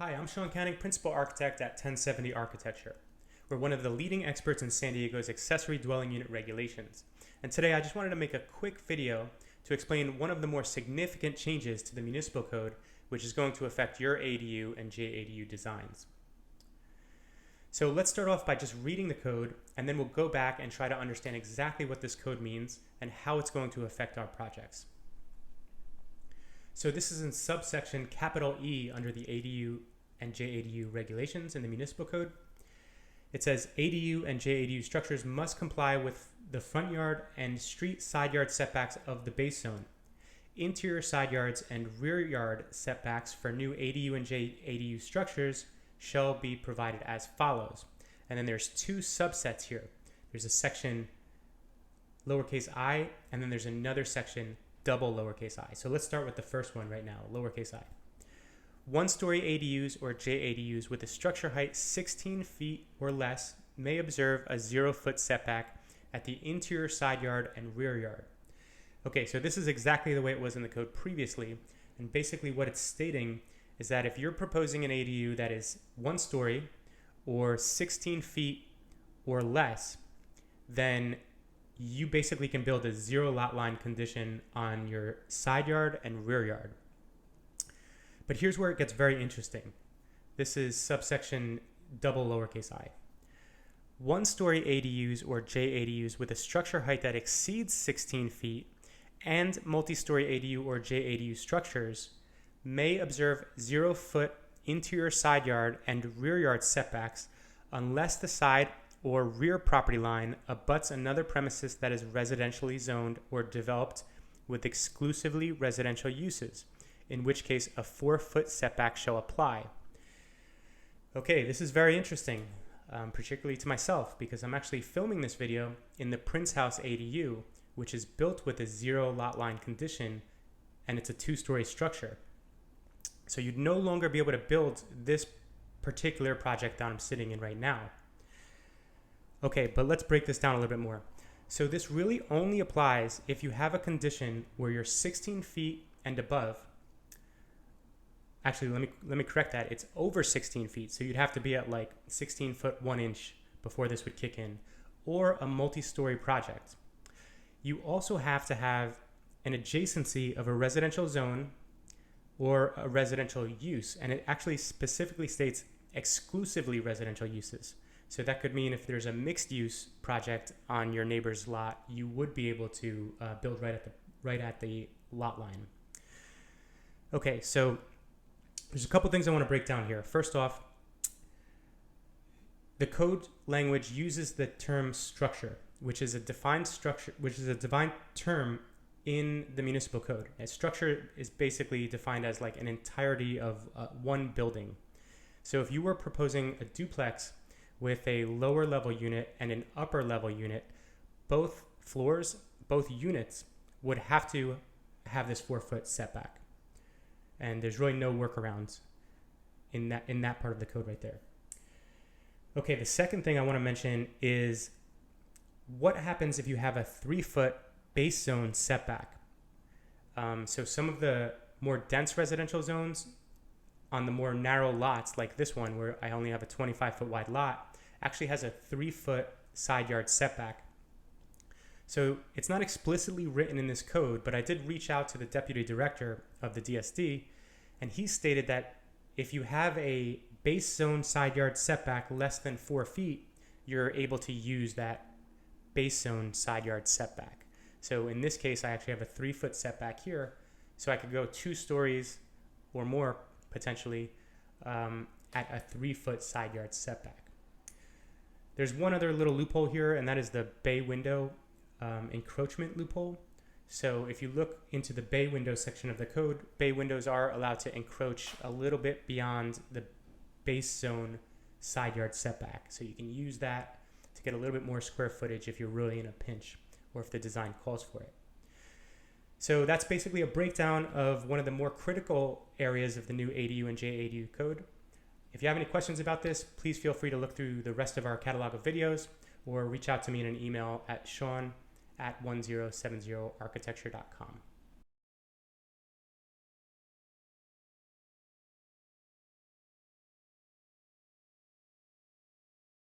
Hi, I'm Sean Canning, Principal Architect at 1070 Architecture. We're one of the leading experts in San Diego's accessory dwelling unit regulations. And today I just wanted to make a quick video to explain one of the more significant changes to the Municipal Code, which is going to affect your ADU and JADU designs. So let's start off by just reading the code, and then we'll go back and try to understand exactly what this code means and how it's going to affect our projects. So this is in subsection capital E under the ADU and JADU regulations in the Municipal Code. It says ADU and JADU structures must comply with the front yard and street side yard setbacks of the base zone. Interior side yards and rear yard setbacks for new ADU and JADU structures shall be provided as follows. And then there's two subsets here. There's a section lowercase I, and then there's another section double lowercase I. So let's start with the first one right now, lowercase I. One-story ADUs or JADUs with a structure height 16 feet or less may observe a 0-foot setback at the interior side yard and rear yard. Okay, so this is exactly the way it was in the code previously, and basically what it's stating is that if you're proposing an ADU that is 1 story or 16 feet or less, then you basically can build a 0 lot line condition on your side yard and rear yard. But here's where it gets very interesting. This is subsection double lowercase I. 1-story ADUs or JADUs with a structure height that exceeds 16 feet and multi-story ADU or JADU structures may observe 0-foot interior side yard and rear yard setbacks unless the side or rear property line abuts another premises that is residentially zoned or developed with exclusively residential uses, in which case a 4-foot setback shall apply. Okay, this is very interesting, particularly to myself, because I'm actually filming this video in the Prince House ADU, which is built with a 0 lot line condition, and it's a 2-story structure. So you'd no longer be able to build this particular project that I'm sitting in right now. Okay, but let's break this down a little bit more. So this really only applies if you have a condition where you're 16 feet and above. Actually, let me correct that. It's over 16 feet, so you'd have to be at like 16 foot 1 inch before this would kick in, or a multi-story project. You also have to have an adjacency of a residential zone or a residential use, and it actually specifically states exclusively residential uses. So that could mean if there's a mixed use project on your neighbor's lot, you would be able to build right at the lot line. Okay, so there's a couple things I want to break down here. First off, the code language uses the term structure, which is a defined term in the Municipal Code. A structure is basically defined as like an entirety of one building. So if you were proposing a duplex with a lower level unit and an upper level unit, both units would have to have this 4-foot setback. And there's really no workarounds in that part of the code right there. Okay, the second thing I want to mention is what happens if you have a 3-foot base zone setback. So some of the more dense residential zones on the more narrow lots, like this one where I only have a 25-foot wide lot, actually has a 3-foot side yard setback. So it's not explicitly written in this code, but I did reach out to the deputy director of the DSD, and he stated that if you have a base zone side yard setback less than 4 feet, you're able to use that base zone side yard setback. So in this case, I actually have a 3-foot setback here, so I could go 2 stories or more potentially at a 3-foot side yard setback. There's one other little loophole here, and that is the bay window encroachment loophole. So if you look into the bay window section of the code, bay windows are allowed to encroach a little bit beyond the base zone side yard setback. So you can use that to get a little bit more square footage if you're really in a pinch or if the design calls for it. So that's basically a breakdown of one of the more critical areas of the new ADU and JADU code. If you have any questions about this, please feel free to look through the rest of our catalog of videos or reach out to me in an email at sean@1070architecture.com.